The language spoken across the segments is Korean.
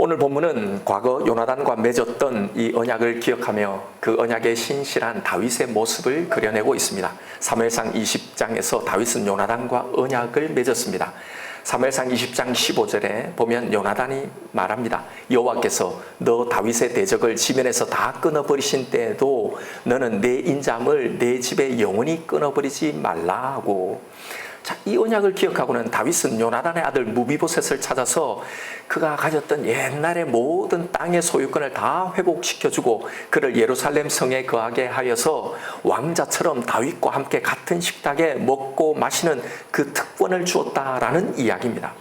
오늘 본문은 과거 요나단과 맺었던 이 언약을 기억하며 그 언약의 신실한 다윗의 모습을 그려내고 있습니다. 사무엘상 20장에서 다윗은 요나단과 언약을 맺었습니다. 사무엘상 20장 15절에 보면 요나단이 말합니다. 여호와께서 너 다윗의 대적을 지면에서 다 끊어버리신 때에도 너는 내 인자함을 내 집에 영원히 끊어버리지 말라고. 자, 이 언약을 기억하고는 다윗은 요나단의 아들 무비보셋을 찾아서 그가 가졌던 옛날의 모든 땅의 소유권을 다 회복시켜주고 그를 예루살렘 성에 거하게 하여서 왕자처럼 다윗과 함께 같은 식탁에 먹고 마시는 그 특권을 주었다라는 이야기입니다.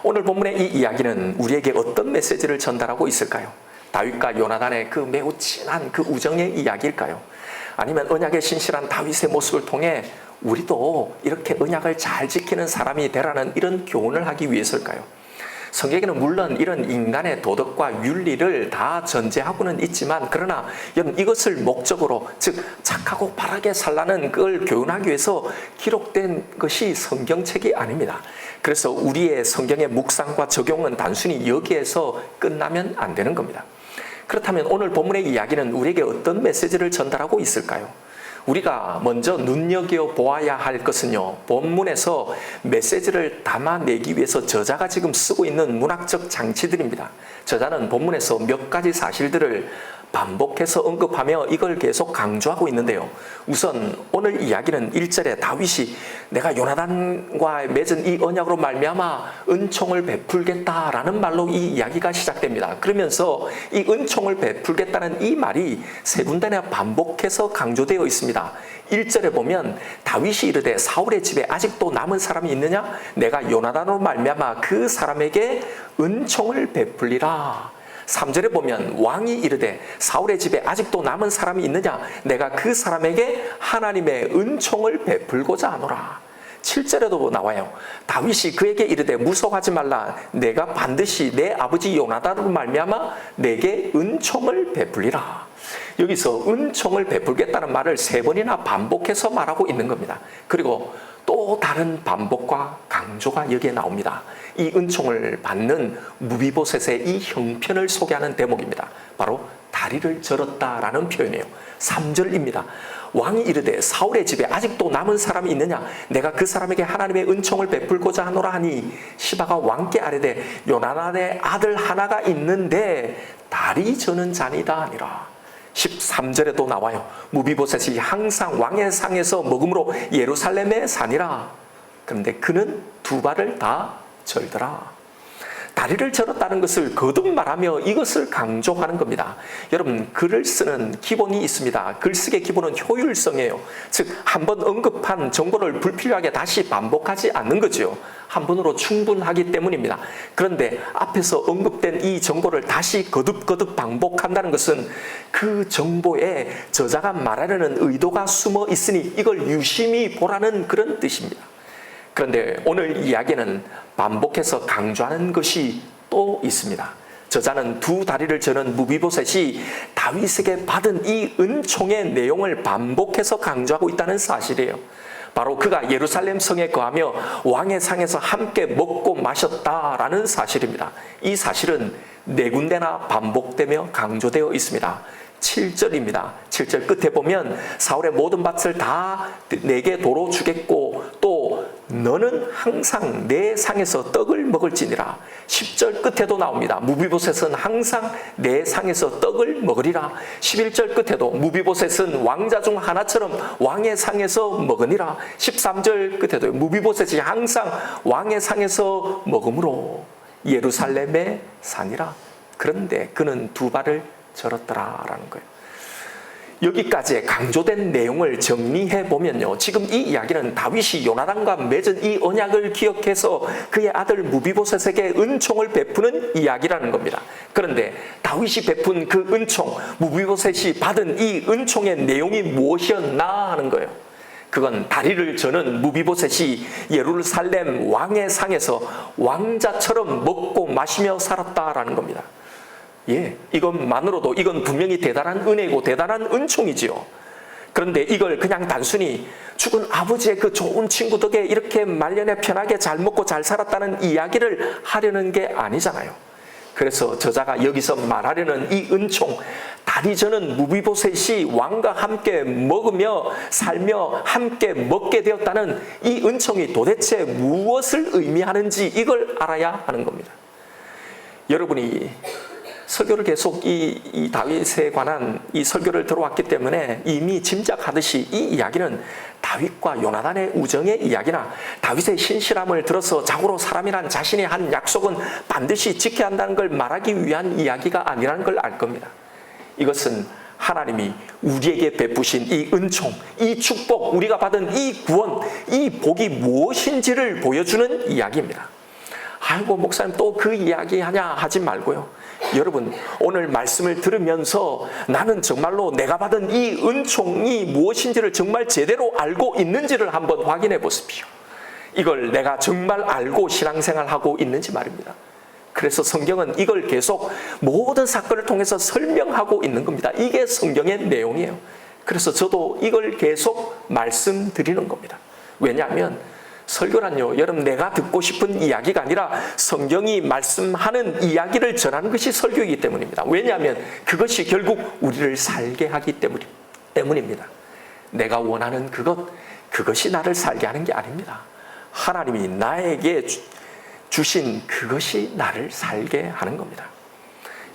오늘 본문의 이 이야기는 우리에게 어떤 메시지를 전달하고 있을까요? 다윗과 요나단의 그 매우 진한 그 우정의 이야기일까요? 아니면 언약의 신실한 다윗의 모습을 통해 우리도 이렇게 언약을 잘 지키는 사람이 되라는 이런 교훈을 하기 위해서일까요? 성경에는 물론 이런 인간의 도덕과 윤리를 다 전제하고는 있지만 그러나 이것을 목적으로 즉 착하고 바르게 살라는 그걸 교훈하기 위해서 기록된 것이 성경책이 아닙니다. 그래서 우리의 성경의 묵상과 적용은 단순히 여기에서 끝나면 안 되는 겁니다. 그렇다면 오늘 본문의 이야기는 우리에게 어떤 메시지를 전달하고 있을까요? 우리가 먼저 눈여겨보아야 할 것은요, 본문에서 메시지를 담아내기 위해서 저자가 지금 쓰고 있는 문학적 장치들입니다. 저자는 본문에서 몇 가지 사실들을 반복해서 언급하며 이걸 계속 강조하고 있는데요. 우선 오늘 이야기는 1절에 다윗이 내가 요나단과 맺은 이 언약으로 말미암아 은총을 베풀겠다라는 말로 이 이야기가 시작됩니다. 그러면서 이 은총을 베풀겠다는 이 말이 세 군데나 반복해서 강조되어 있습니다. 1절에 보면 다윗이 이르되 사울의 집에 아직도 남은 사람이 있느냐? 내가 요나단으로 말미암아 그 사람에게 은총을 베풀리라. 3절에 보면 왕이 이르되 사울의 집에 아직도 남은 사람이 있느냐? 내가 그 사람에게 하나님의 은총을 베풀고자 하노라. 7절에도 나와요. 다윗이 그에게 이르되 무서워하지 말라. 내가 반드시 내 아버지 요나단으로 말미암아 내게 은총을 베풀리라. 여기서 은총을 베풀겠다는 말을 3번이나 반복해서 말하고 있는 겁니다. 그리고 또 다른 반복과 강조가 여기에 나옵니다. 이 은총을 받는 무비보셋의 이 형편을 소개하는 대목입니다. 바로 다리를 절었다라는 표현이에요. 3절입니다. 왕이 이르되 사울의 집에 아직도 남은 사람이 있느냐? 내가 그 사람에게 하나님의 은총을 베풀고자 하노라 하니 시바가 왕께 아뢰되 요나단의 아들 하나가 있는데 다리 저는 자니다 하니라. 13절에도 나와요. 무비보셋이 항상 왕의 상에서 먹음으로 예루살렘에 사니라. 그런데 그는 2발을 다 절더라. 다리를 절었다는 것을 거듭 말하며 이것을 강조하는 겁니다. 여러분, 글을 쓰는 기본이 있습니다. 글쓰기의 기본은 효율성이에요. 즉, 한번 언급한 정보를 불필요하게 다시 반복하지 않는 거죠. 한 번으로 충분하기 때문입니다. 그런데 앞에서 언급된 이 정보를 다시 거듭 반복한다는 것은 그 정보에 저자가 말하려는 의도가 숨어 있으니 이걸 유심히 보라는 그런 뜻입니다. 그런데 오늘 이야기는 반복해서 강조하는 것이 또 있습니다. 저자는 2 다리를 저는 무비보셋이 다윗에게 받은 이 은총의 내용을 반복해서 강조하고 있다는 사실이에요. 바로 그가 예루살렘 성에 거하며 왕의 상에서 함께 먹고 마셨다라는 사실입니다. 이 사실은 4군데나 반복되며 강조되어 있습니다. 7절입니다. 7절 끝에 보면 사울의 모든 밭을 다 내게 도로 주겠고 또 너는 항상 내 상에서 떡을 먹을지니라. 10절 끝에도 나옵니다. 무비보셋은 항상 내 상에서 떡을 먹으리라. 11절 끝에도 무비보셋은 왕자 중 하나처럼 왕의 상에서 먹으니라. 13절 끝에도 무비보셋이 항상 왕의 상에서 먹음으로 예루살렘에 사니라. 그런데 그는 2발을 절었더라라는 거예요. 여기까지 강조된 내용을 정리해 보면요, 지금 이 이야기는 다윗이 요나단과 맺은 이 언약을 기억해서 그의 아들 무비보셋에게 은총을 베푸는 이야기라는 겁니다. 그런데 다윗이 베푼 그 은총, 무비보셋이 받은 이 은총의 내용이 무엇이었나 하는 거예요. 그건 다리를 저는 무비보셋이 예루살렘 왕의 상에서 왕자처럼 먹고 마시며 살았다라는 겁니다. 예, 이것만으로도 이건 분명히 대단한 은혜고 대단한 은총이지요. 그런데 이걸 그냥 단순히 죽은 아버지의 그 좋은 친구 덕에 이렇게 말년에 편하게 잘 먹고 잘 살았다는 이야기를 하려는 게 아니잖아요. 그래서 저자가 여기서 말하려는 이 은총, 다니저는 무비보셋이 왕과 함께 먹으며 살며 함께 먹게 되었다는 이 은총이 도대체 무엇을 의미하는지 이걸 알아야 하는 겁니다. 여러분이 설교를 계속 이 다윗에 관한 이 설교를 들어왔기 때문에 이미 짐작하듯이 이 이야기는 다윗과 요나단의 우정의 이야기나 다윗의 신실함을 들어서 자고로 사람이란 자신이 한 약속은 반드시 지켜야 한다는 걸 말하기 위한 이야기가 아니라는 걸 알 겁니다. 이것은 하나님이 우리에게 베푸신 이 은총, 이 축복, 우리가 받은 이 구원, 이 복이 무엇인지를 보여주는 이야기입니다. 아이고 목사님 또 그 이야기 하냐 하지 말고요. 여러분 오늘 말씀을 들으면서 나는 정말로 내가 받은 이 은총이 무엇인지를 정말 제대로 알고 있는지를 한번 확인해 보십시오. 이걸 내가 정말 알고 신앙생활하고 있는지 말입니다. 그래서 성경은 이걸 계속 모든 사건을 통해서 설명하고 있는 겁니다. 이게 성경의 내용이에요. 그래서 저도 이걸 계속 말씀드리는 겁니다. 왜냐하면 설교란요, 여러분 내가 듣고 싶은 이야기가 아니라 성경이 말씀하는 이야기를 전하는 것이 설교이기 때문입니다. 왜냐하면 그것이 결국 우리를 살게 하기 때문입니다. 내가 원하는 그것이 나를 살게 하는 게 아닙니다. 하나님이 나에게 주신 그것이 나를 살게 하는 겁니다.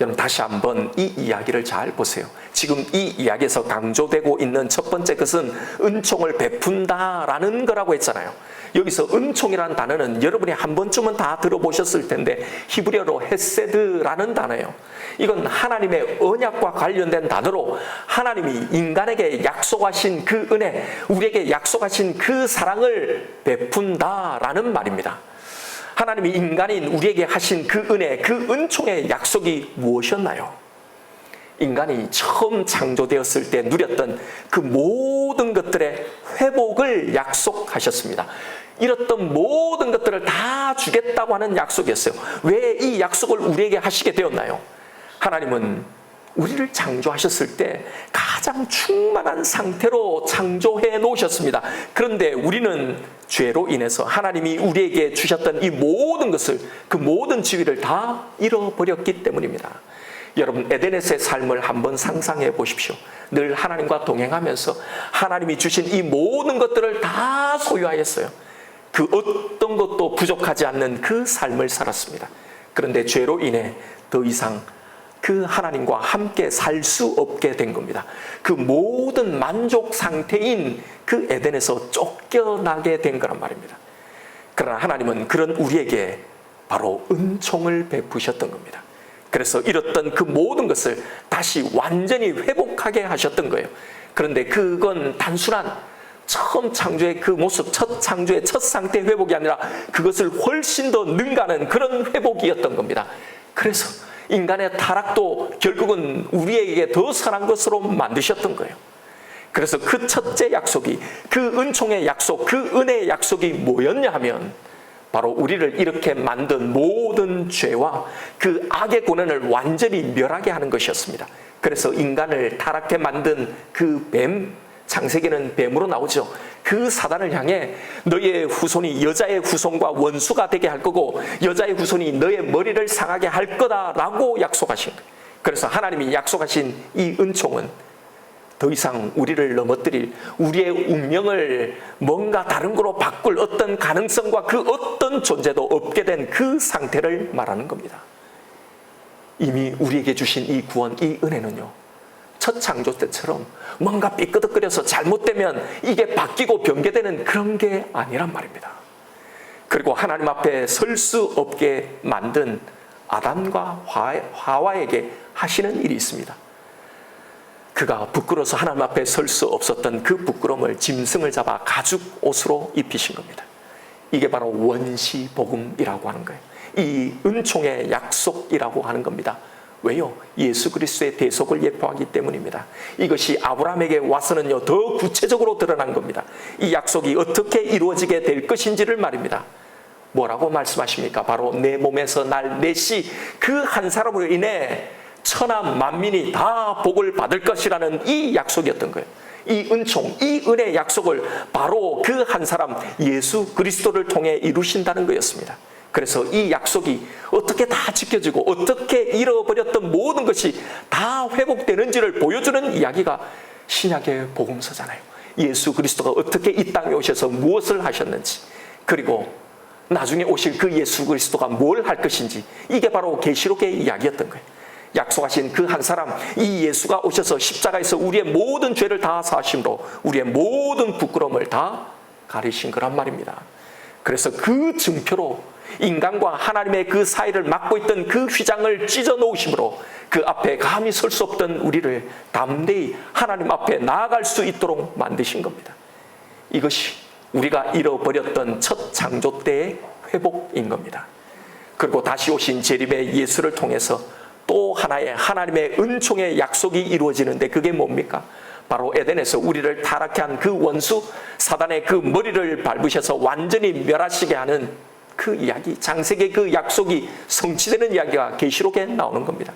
여러분 다시 한번 이 이야기를 잘 보세요. 지금 이 이야기에서 강조되고 있는 첫 번째 것은 은총을 베푼다라는 거라고 했잖아요. 여기서 은총이라는 단어는 여러분이 한 번쯤은 다 들어보셨을 텐데 히브리어로 헤세드라는 단어예요. 이건 하나님의 언약과 관련된 단어로 하나님이 인간에게 약속하신 그 은혜, 우리에게 약속하신 그 사랑을 베푼다라는 말입니다. 하나님이 인간인 우리에게 하신 그 은혜, 그 은총의 약속이 무엇이었나요? 인간이 처음 창조되었을 때 누렸던 그 모든 것들의 회복을 약속하셨습니다. 잃었던 모든 것들을 다 주겠다고 하는 약속이었어요. 왜 이 약속을 우리에게 하시게 되었나요? 하나님은 우리를 창조하셨을 때 가장 충만한 상태로 창조해 놓으셨습니다. 그런데 우리는 죄로 인해서 하나님이 우리에게 주셨던 이 모든 것을, 그 모든 지위를 다 잃어버렸기 때문입니다. 여러분 에덴에서의 삶을 한번 상상해 보십시오. 늘 하나님과 동행하면서 하나님이 주신 이 모든 것들을 다 소유하였어요. 그 어떤 것도 부족하지 않는 그 삶을 살았습니다. 그런데 죄로 인해 더 이상 그 하나님과 함께 살 수 없게 된 겁니다. 그 모든 만족 상태인 그 에덴에서 쫓겨나게 된 거란 말입니다. 그러나 하나님은 그런 우리에게 바로 은총을 베푸셨던 겁니다. 그래서 잃었던 그 모든 것을 다시 완전히 회복하게 하셨던 거예요. 그런데 그건 단순한 처음 창조의 그 모습, 첫 창조의 첫 상태 회복이 아니라 그것을 훨씬 더 능가하는 그런 회복이었던 겁니다. 그래서 인간의 타락도 결국은 우리에게 더 선한 것으로 만드셨던 거예요. 그래서 그 첫째 약속이, 그 은총의 약속, 그 은혜의 약속이 뭐였냐 하면 바로 우리를 이렇게 만든 모든 죄와 그 악의 권한을 완전히 멸하게 하는 것이었습니다. 그래서 인간을 타락해 만든 그 뱀, 창세기는 뱀으로 나오죠. 그 사단을 향해 너의 후손이 여자의 후손과 원수가 되게 할 거고 여자의 후손이 너의 머리를 상하게 할 거다라고 약속하신 거예요. 그래서 하나님이 약속하신 이 은총은 더 이상 우리를 넘어뜨릴, 우리의 운명을 뭔가 다른 거로 바꿀 어떤 가능성과 그 어떤 존재도 없게 된 그 상태를 말하는 겁니다. 이미 우리에게 주신 이 구원, 이 은혜는요, 첫 창조 때처럼 뭔가 삐끄덕거려서 잘못되면 이게 바뀌고 변개되는 그런 게 아니란 말입니다. 그리고 하나님 앞에 설 수 없게 만든 아담과 하와에게 하시는 일이 있습니다. 그가 부끄러워서 하나님 앞에 설 수 없었던 그 부끄러움을 짐승을 잡아 가죽 옷으로 입히신 겁니다. 이게 바로 원시복음이라고 하는 거예요. 이 은총의 약속이라고 하는 겁니다. 왜요? 예수 그리스도의 대속을 예표하기 때문입니다. 이것이 아브라함에게 와서는요, 더 구체적으로 드러난 겁니다. 이 약속이 어떻게 이루어지게 될 것인지를 말입니다. 뭐라고 말씀하십니까? 바로 내 몸에서 날 내시 그 한 사람으로 인해 천하 만민이 다 복을 받을 것이라는 이 약속이었던 거예요. 이 은총, 이 은혜의 약속을 바로 그 한 사람 예수 그리스도를 통해 이루신다는 거였습니다. 그래서 이 약속이 어떻게 다 지켜지고 어떻게 잃어버렸던 모든 것이 다 회복되는지를 보여주는 이야기가 신약의 복음서잖아요. 예수 그리스도가 어떻게 이 땅에 오셔서 무엇을 하셨는지, 그리고 나중에 오실 그 예수 그리스도가 뭘 할 것인지, 이게 바로 계시록의 이야기였던 거예요. 약속하신 그 한 사람, 이 예수가 오셔서 십자가에서 우리의 모든 죄를 다 사하심으로 우리의 모든 부끄러움을 다 가리신 거란 말입니다. 그래서 그 증표로 인간과 하나님의 그 사이를 막고 있던 그 휘장을 찢어 놓으심으로 그 앞에 감히 설 수 없던 우리를 담대히 하나님 앞에 나아갈 수 있도록 만드신 겁니다. 이것이 우리가 잃어버렸던 첫 창조 때의 회복인 겁니다. 그리고 다시 오신 재림의 예수를 통해서 또 하나의 하나님의 은총의 약속이 이루어지는데, 그게 뭡니까? 바로 에덴에서 우리를 타락케 한 그 원수 사단의 그 머리를 밟으셔서 완전히 멸하시게 하는 그 이야기, 창세기의 그 약속이 성취되는 이야기가 계시록에 나오는 겁니다.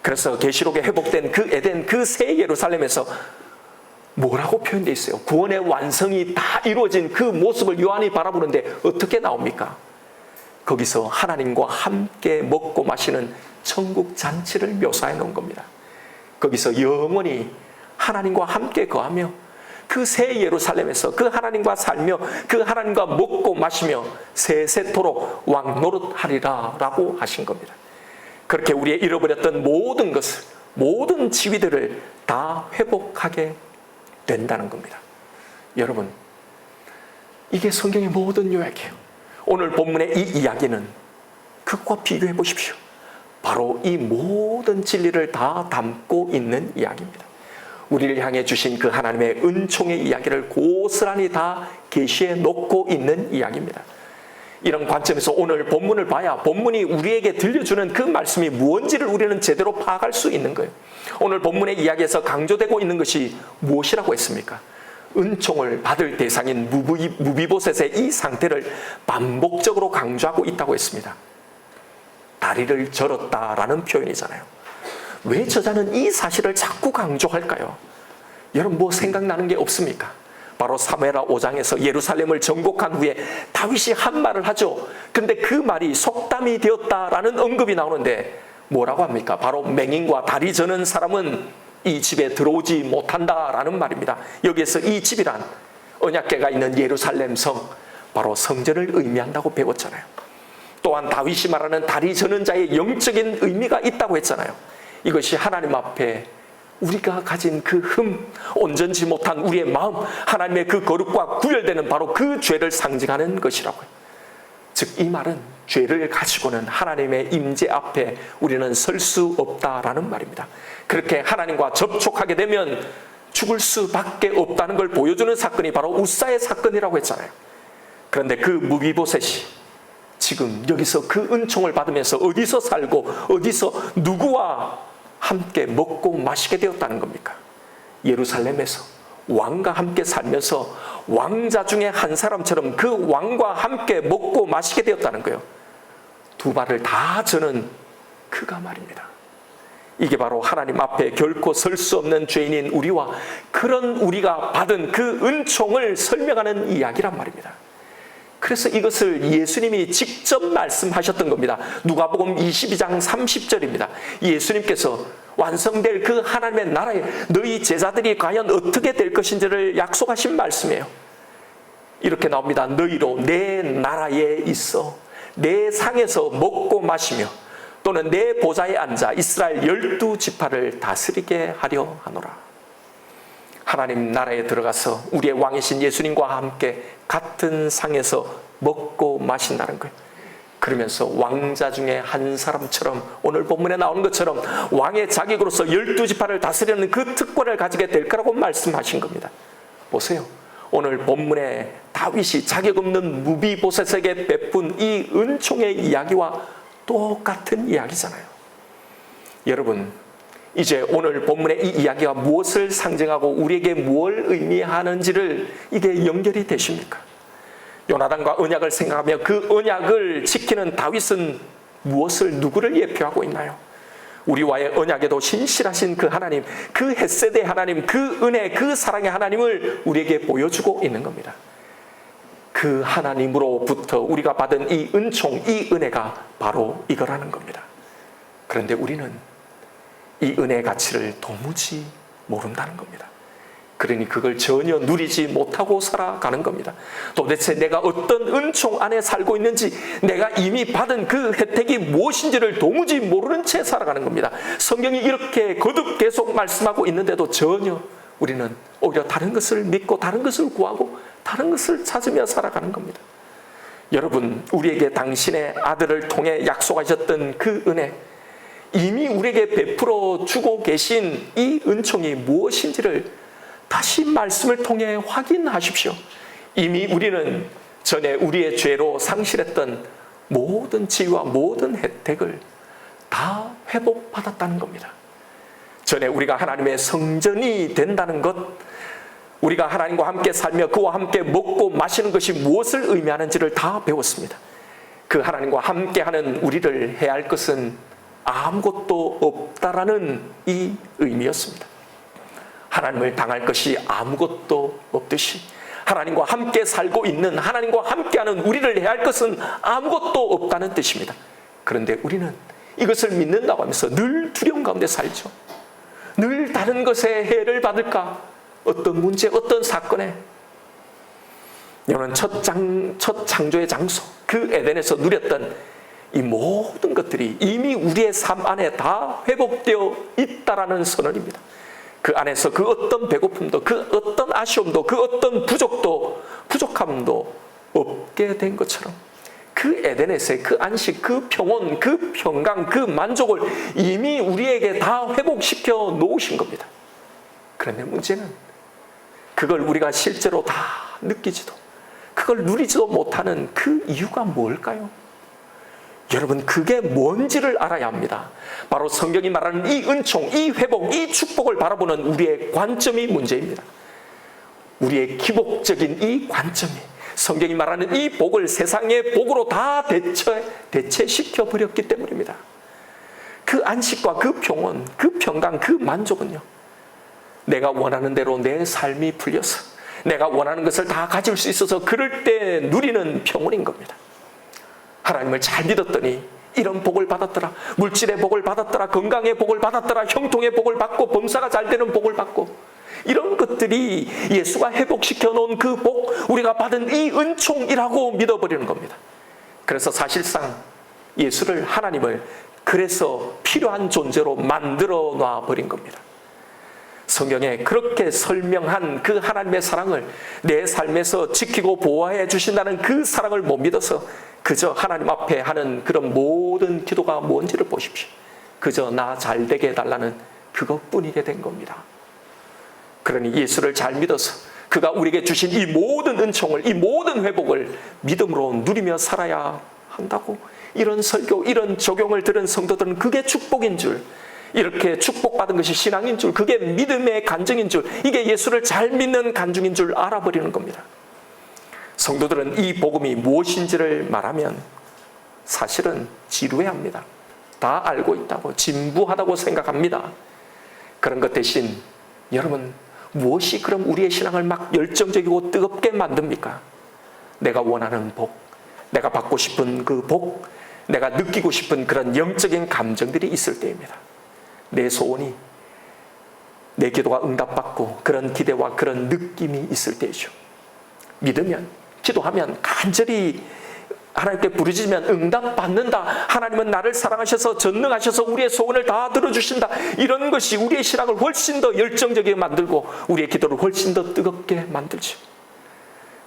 그래서 계시록에 회복된 그 에덴, 그 새 예루살렘에서 뭐라고 표현되어 있어요? 구원의 완성이 다 이루어진 그 모습을 요한이 바라보는데 어떻게 나옵니까? 거기서 하나님과 함께 먹고 마시는 천국 잔치를 묘사해 놓은 겁니다. 거기서 영원히 하나님과 함께 거하며 그 새 예루살렘에서 그 하나님과 살며 그 하나님과 먹고 마시며 세세토록 왕노릇하리라 라고 하신 겁니다. 그렇게 우리의 잃어버렸던 모든 것을, 모든 지위들을 다 회복하게 된다는 겁니다. 여러분, 이게 성경의 모든 요약이에요. 오늘 본문의 이 이야기는 그것과 비교해 보십시오. 바로 이 모든 진리를 다 담고 있는 이야기입니다. 우리를 향해 주신 그 하나님의 은총의 이야기를 고스란히 다 계시해 놓고 있는 이야기입니다. 이런 관점에서 오늘 본문을 봐야 본문이 우리에게 들려주는 그 말씀이 무엇인지를 우리는 제대로 파악할 수 있는 거예요. 오늘 본문의 이야기에서 강조되고 있는 것이 무엇이라고 했습니까? 은총을 받을 대상인 무비보셋의 이 상태를 반복적으로 강조하고 있다고 했습니다. 다리를 절었다라는 표현이잖아요. 왜 저자는 이 사실을 자꾸 강조할까요? 여러분, 뭐 생각나는 게 없습니까? 바로 사무엘하 5장에서 예루살렘을 정복한 후에 다윗이 한 말을 하죠. 그런데 그 말이 속담이 되었다라는 언급이 나오는데 뭐라고 합니까? 바로 맹인과 다리 저는 사람은 이 집에 들어오지 못한다라는 말입니다. 여기에서 이 집이란 언약궤가 있는 예루살렘 성, 바로 성전을 의미한다고 배웠잖아요. 또한 다윗이 말하는 다리 저는 자의 영적인 의미가 있다고 했잖아요. 이것이 하나님 앞에 우리가 가진 그 온전치 못한 우리의 마음, 하나님의 그 거룩과 구별되는 바로 그 죄를 상징하는 것이라고요. 즉, 이 말은 죄를 가지고는 하나님의 임재 앞에 우리는 설 수 없다라는 말입니다. 그렇게 하나님과 접촉하게 되면 죽을 수밖에 없다는 걸 보여주는 사건이 바로 우사의 사건이라고 했잖아요. 그런데 그 무비보셋이 지금 여기서 그 은총을 받으면서 어디서 살고 어디서 누구와 함께 먹고 마시게 되었다는 겁니까? 예루살렘에서 왕과 함께 살면서 왕자 중에 한 사람처럼 그 왕과 함께 먹고 마시게 되었다는 거예요. 두 발을 다 저는 그가 말입니다. 이게 바로 하나님 앞에 결코 설 수 없는 죄인인 우리와 그런 우리가 받은 그 은총을 설명하는 이야기란 말입니다. 그래서 이것을 예수님이 직접 말씀하셨던 겁니다. 누가복음 22장 30절입니다. 예수님께서 완성될 그 하나님의 나라에 너희 제자들이 과연 어떻게 될 것인지를 약속하신 말씀이에요. 이렇게 나옵니다. 너희로 내 나라에 있어 내 상에서 먹고 마시며 또는 내 보좌에 앉아 이스라엘 12지파를 다스리게 하려 하노라. 하나님 나라에 들어가서 우리의 왕이신 예수님과 함께 같은 상에서 먹고 마신다는 거예요. 그러면서 왕자 중에 한 사람처럼 오늘 본문에 나오는 것처럼 왕의 자격으로서 12지파를 다스리는 그 특권을 가지게 될 거라고 말씀하신 겁니다. 보세요. 오늘 본문에 다윗이 자격 없는 무비보셋에게 베푼 이 은총의 이야기와 똑같은 이야기잖아요. 여러분, 이제 오늘 본문의 이 이야기가 무엇을 상징하고 우리에게 뭘 의미하는지를 이게 연결이 되십니까? 요나단과 언약을 생각하며 그 언약을 지키는 다윗은 무엇을, 누구를 예표하고 있나요? 우리와의 언약에도 신실하신 그 하나님, 그 헷세대 하나님, 그 은혜, 그 사랑의 하나님을 우리에게 보여주고 있는 겁니다. 그 하나님으로부터 우리가 받은 이 은총, 이 은혜가 바로 이거라는 겁니다. 그런데 우리는 이 은혜의 가치를 도무지 모른다는 겁니다. 그러니 그걸 전혀 누리지 못하고 살아가는 겁니다. 도대체 내가 어떤 은총 안에 살고 있는지, 내가 이미 받은 그 혜택이 무엇인지를 도무지 모르는 채 살아가는 겁니다. 성경이 이렇게 거듭 계속 말씀하고 있는데도 전혀 우리는 오히려 다른 것을 믿고 다른 것을 구하고 다른 것을 찾으며 살아가는 겁니다. 여러분, 우리에게 당신의 아들을 통해 약속하셨던 그 은혜, 이미 우리에게 베풀어 주고 계신 이 은총이 무엇인지를 다시 말씀을 통해 확인하십시오. 이미 우리는 전에 우리의 죄로 상실했던 모든 지위와 모든 혜택을 다 회복받았다는 겁니다. 전에 우리가 하나님의 성전이 된다는 것, 우리가 하나님과 함께 살며 그와 함께 먹고 마시는 것이 무엇을 의미하는지를 다 배웠습니다. 그 하나님과 함께하는 우리를 해야 할 것은 아무것도 없다라는 이 의미였습니다. 하나님을 당할 것이 아무것도 없듯이 하나님과 함께 살고 있는, 하나님과 함께하는 우리를 해야 할 것은 아무것도 없다는 뜻입니다. 그런데 우리는 이것을 믿는다고 하면서 늘 두려움 가운데 살죠. 늘 다른 것에 해를 받을까? 어떤 문제, 어떤 사건에. 여러분, 첫 창조의 장소, 그 에덴에서 누렸던 이 모든 것들이 이미 우리의 삶 안에 다 회복되어 있다라는 선언입니다. 그 안에서 그 어떤 배고픔도, 그 어떤 아쉬움도, 그 어떤 부족함도 없게 된 것처럼 그 에덴에서의 그 안식, 그 평온, 그 평강, 그 만족을 이미 우리에게 다 회복시켜 놓으신 겁니다. 그런데 문제는 그걸 우리가 실제로 다 느끼지도, 그걸 누리지도 못하는 그 이유가 뭘까요? 여러분, 그게 뭔지를 알아야 합니다. 바로 성경이 말하는 이 은총, 이 회복, 이 축복을 바라보는 우리의 관점이 문제입니다. 우리의 기복적인 이 관점이 성경이 말하는 이 복을 세상의 복으로 다 대체시켜 버렸기 때문입니다. 그 안식과 그 평온, 그 평강, 그 만족은요, 내가 원하는 대로 내 삶이 풀려서 내가 원하는 것을 다 가질 수 있어서 그럴 때 누리는 평온인 겁니다. 하나님을 잘 믿었더니 이런 복을 받았더라, 물질의 복을 받았더라, 건강의 복을 받았더라, 형통의 복을 받고 범사가 잘 되는 복을 받고, 이런 것들이 예수가 회복시켜 놓은 그 복, 우리가 받은 이 은총이라고 믿어버리는 겁니다. 그래서 사실상 예수를, 하나님을 그래서 필요한 존재로 만들어 놔버린 겁니다. 성경에 그렇게 설명한 그 하나님의 사랑을 내 삶에서 지키고 보호해 주신다는 그 사랑을 못 믿어서 그저 하나님 앞에 하는 그런 모든 기도가 뭔지를 보십시오. 그저 나 잘 되게 해달라는 그것뿐이게 된 겁니다. 그러니 예수를 잘 믿어서 그가 우리에게 주신 이 모든 은총을, 이 모든 회복을 믿음으로 누리며 살아야 한다고, 이런 설교, 이런 적용을 들은 성도들은 그게 축복인 줄, 이렇게 축복받은 것이 신앙인 줄, 그게 믿음의 간증인 줄, 이게 예수를 잘 믿는 간증인 줄 알아버리는 겁니다. 성도들은 이 복음이 무엇인지를 말하면 사실은 지루해합니다. 다 알고 있다고, 진부하다고 생각합니다. 그런 것 대신 여러분, 무엇이 그럼 우리의 신앙을 막 열정적이고 뜨겁게 만듭니까? 내가 원하는 복, 내가 받고 싶은 그 복, 내가 느끼고 싶은 그런 영적인 감정들이 있을 때입니다. 내 소원이, 내 기도가 응답받고 그런 기대와 그런 느낌이 있을 때이죠. 믿으면, 기도하면, 간절히 하나님께 부르짖으면 응답받는다. 하나님은 나를 사랑하셔서 전능하셔서 우리의 소원을 다 들어주신다. 이런 것이 우리의 신앙을 훨씬 더 열정적이게 만들고 우리의 기도를 훨씬 더 뜨겁게 만들죠.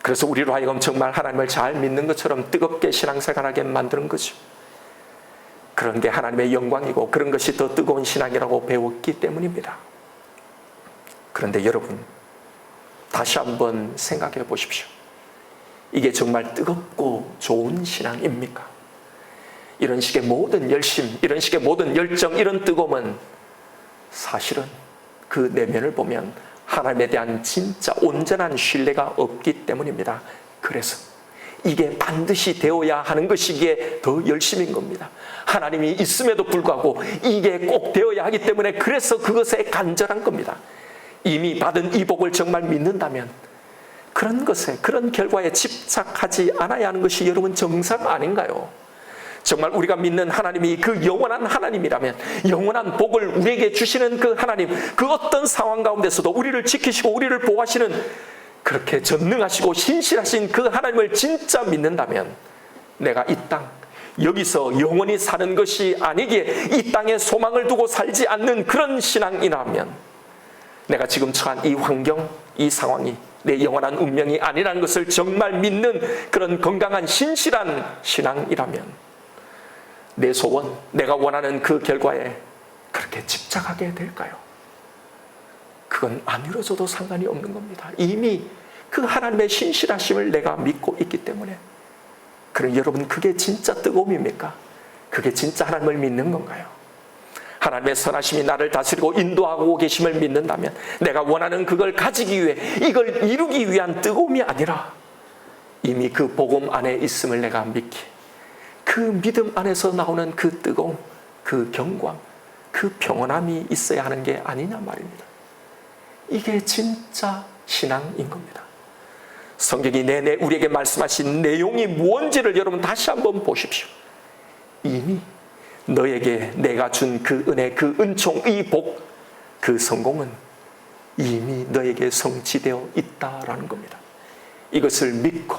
그래서 우리로 하여금 정말 하나님을 잘 믿는 것처럼 뜨겁게 신앙생활하게 만드는 거죠. 그런 게 하나님의 영광이고 그런 것이 더 뜨거운 신앙이라고 배웠기 때문입니다. 그런데 여러분, 다시 한번 생각해 보십시오. 이게 정말 뜨겁고 좋은 신앙입니까? 이런 식의 모든 열심, 이런 식의 모든 열정, 이런 뜨거움은 사실은 그 내면을 보면 하나님에 대한 진짜 온전한 신뢰가 없기 때문입니다. 그래서 이게 반드시 되어야 하는 것이기에 더 열심인 겁니다. 하나님이 있음에도 불구하고 이게 꼭 되어야 하기 때문에 그래서 그것에 간절한 겁니다. 이미 받은 이 복을 정말 믿는다면 그런 것에, 그런 결과에 집착하지 않아야 하는 것이 여러분 정상 아닌가요? 정말 우리가 믿는 하나님이 그 영원한 하나님이라면, 영원한 복을 우리에게 주시는 그 하나님, 그 어떤 상황 가운데서도 우리를 지키시고 우리를 보호하시는 그렇게 전능하시고 신실하신 그 하나님을 진짜 믿는다면, 내가 이 땅 여기서 영원히 사는 것이 아니기에 이 땅에 소망을 두고 살지 않는 그런 신앙이라면, 내가 지금 처한 이 환경, 이 상황이 내 영원한 운명이 아니라는 것을 정말 믿는 그런 건강한 신실한 신앙이라면, 내 소원, 내가 원하는 그 결과에 그렇게 집착하게 될까요? 그건 안 이루어져도 상관이 없는 겁니다. 이미 그 하나님의 신실하심을 내가 믿고 있기 때문에. 그럼 여러분, 그게 진짜 뜨거움입니까? 그게 진짜 하나님을 믿는 건가요? 하나님의 선하심이 나를 다스리고 인도하고 계심을 믿는다면, 내가 원하는 그걸 가지기 위해, 이걸 이루기 위한 뜨거움이 아니라 이미 그 복음 안에 있음을 내가 믿기, 그 믿음 안에서 나오는 그 뜨거움, 그 경광, 그 평온함이 있어야 하는 게 아니냐 말입니다. 이게 진짜 신앙인 겁니다. 성경이 내내 우리에게 말씀하신 내용이 무언지를 여러분 다시 한번 보십시오. 이미 너에게 내가 준 그 은혜, 그 은총, 이 복, 그 성공은 이미 너에게 성취되어 있다라는 겁니다. 이것을 믿고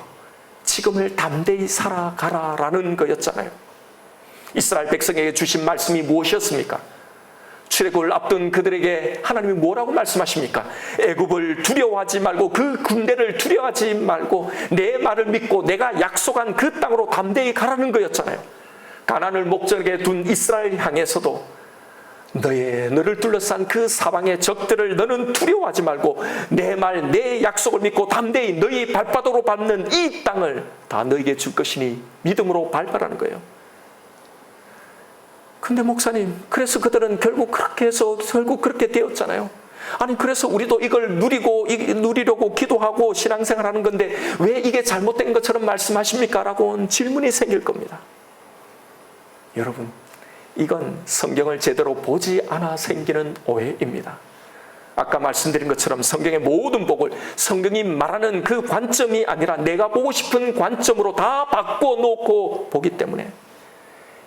지금을 담대히 살아가라라는 거였잖아요. 이스라엘 백성에게 주신 말씀이 무엇이었습니까? 출애굽을 앞둔 그들에게 하나님이 뭐라고 말씀하십니까? 애굽을 두려워하지 말고, 그 군대를 두려워하지 말고 내 말을 믿고 내가 약속한 그 땅으로 담대히 가라는 거였잖아요. 가나안을 목적에 둔 이스라엘 향해서도 너를 둘러싼 그 사방의 적들을 너는 두려워하지 말고 내 말, 내 약속을 믿고 담대히 너희 발바닥으로 밟는 이 땅을 다 너에게 줄 것이니 믿음으로 밟아라는 거예요. 근데 목사님, 그래서 그들은 결국 그렇게 해서 결국 그렇게 되었잖아요. 아니, 그래서 우리도 이걸 누리려고 기도하고 신앙생활하는 건데 왜 이게 잘못된 것처럼 말씀하십니까? 라고 질문이 생길 겁니다. 여러분, 이건 성경을 제대로 보지 않아 생기는 오해입니다. 아까 말씀드린 것처럼 성경의 모든 복을 성경이 말하는 그 관점이 아니라 내가 보고 싶은 관점으로 다 바꿔놓고 보기 때문에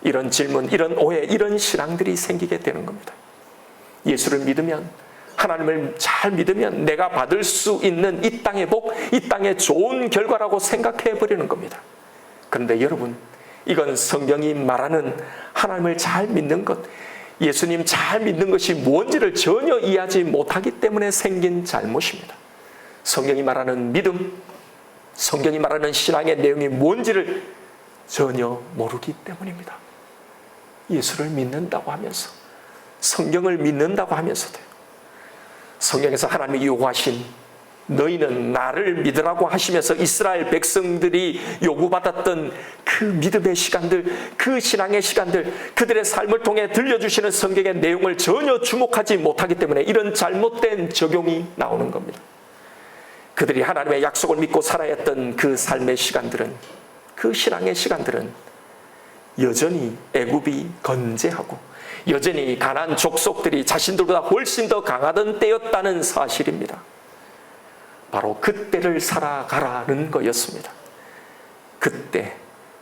이런 질문, 이런 오해, 이런 신앙들이 생기게 되는 겁니다. 예수를 믿으면, 하나님을 잘 믿으면 내가 받을 수 있는 이 땅의 복, 이 땅의 좋은 결과라고 생각해 버리는 겁니다. 그런데 여러분, 이건 성경이 말하는 하나님을 잘 믿는 것, 예수님 잘 믿는 것이 뭔지를 전혀 이해하지 못하기 때문에 생긴 잘못입니다. 성경이 말하는 믿음, 성경이 말하는 신앙의 내용이 뭔지를 전혀 모르기 때문입니다. 예수를 믿는다고 하면서, 성경을 믿는다고 하면서도 성경에서 하나님이 요구하신 너희는 나를 믿으라고 하시면서 이스라엘 백성들이 요구받았던 그 믿음의 시간들, 그 신앙의 시간들, 그들의 삶을 통해 들려주시는 성경의 내용을 전혀 주목하지 못하기 때문에 이런 잘못된 적용이 나오는 겁니다. 그들이 하나님의 약속을 믿고 살아야 했던 그 삶의 시간들은, 그 신앙의 시간들은 여전히 애굽이 건재하고 여전히 가나안 족속들이 자신들보다 훨씬 더 강하던 때였다는 사실입니다. 바로 그때를 살아가라는 거였습니다. 그때,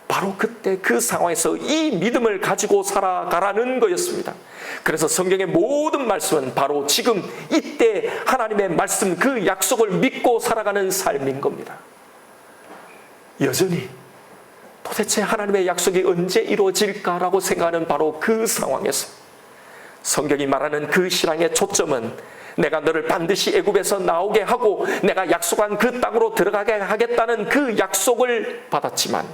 바로 그때 그 상황에서 이 믿음을 가지고 살아가라는 거였습니다. 그래서 성경의 모든 말씀은 바로 지금 이때 하나님의 말씀, 그 약속을 믿고 살아가는 삶인 겁니다. 여전히 도대체 하나님의 약속이 언제 이루어질까라고 생각하는 바로 그 상황에서 성경이 말하는 그 신앙의 초점은 내가 너를 반드시 애굽에서 나오게 하고 내가 약속한 그 땅으로 들어가게 하겠다는 그 약속을 받았지만,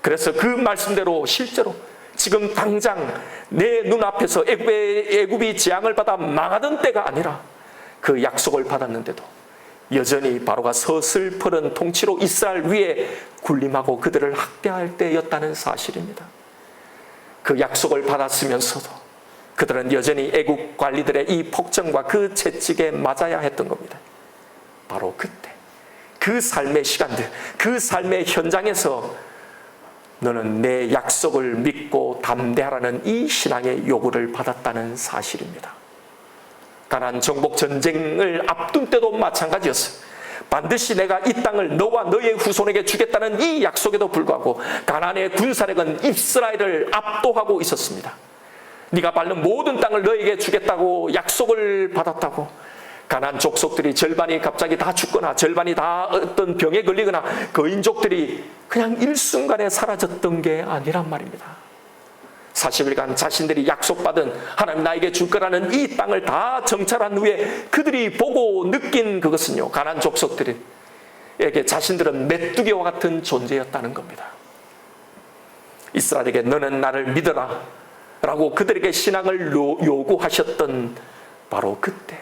그래서 그 말씀대로 실제로 지금 당장 내 눈앞에서 애굽이 재앙을 받아 망하던 때가 아니라 그 약속을 받았는데도 여전히 바로가 서슬퍼런 통치로 이스라엘 위에 군림하고 그들을 학대할 때였다는 사실입니다. 그 약속을 받았으면서도 그들은 여전히 애국 관리들의 이 폭정과 그 채찍에 맞아야 했던 겁니다. 바로 그때, 그 삶의 시간들, 그 삶의 현장에서 너는 내 약속을 믿고 담대하라는 이 신앙의 요구를 받았다는 사실입니다. 가나안 정복 전쟁을 앞둔 때도 마찬가지였어요. 반드시 내가 이 땅을 너와 너의 후손에게 주겠다는 이 약속에도 불구하고 가나안의 군사력은 이스라엘을 압도하고 있었습니다. 네가 밟는 모든 땅을 너에게 주겠다고 약속을 받았다고 가나안 족속들이 절반이 갑자기 다 죽거나 절반이 다 어떤 병에 걸리거나 거인족들이 그냥 일순간에 사라졌던 게 아니란 말입니다. 40일간 자신들이 약속받은 하나님 나에게 줄 거라는 이 땅을 다 정찰한 후에 그들이 보고 느낀 그것은요, 가나안 족속들에게 자신들은 메뚜기와 같은 존재였다는 겁니다. 이스라엘에게 너는 나를 믿어라 라고 그들에게 신앙을 요구하셨던 바로 그때,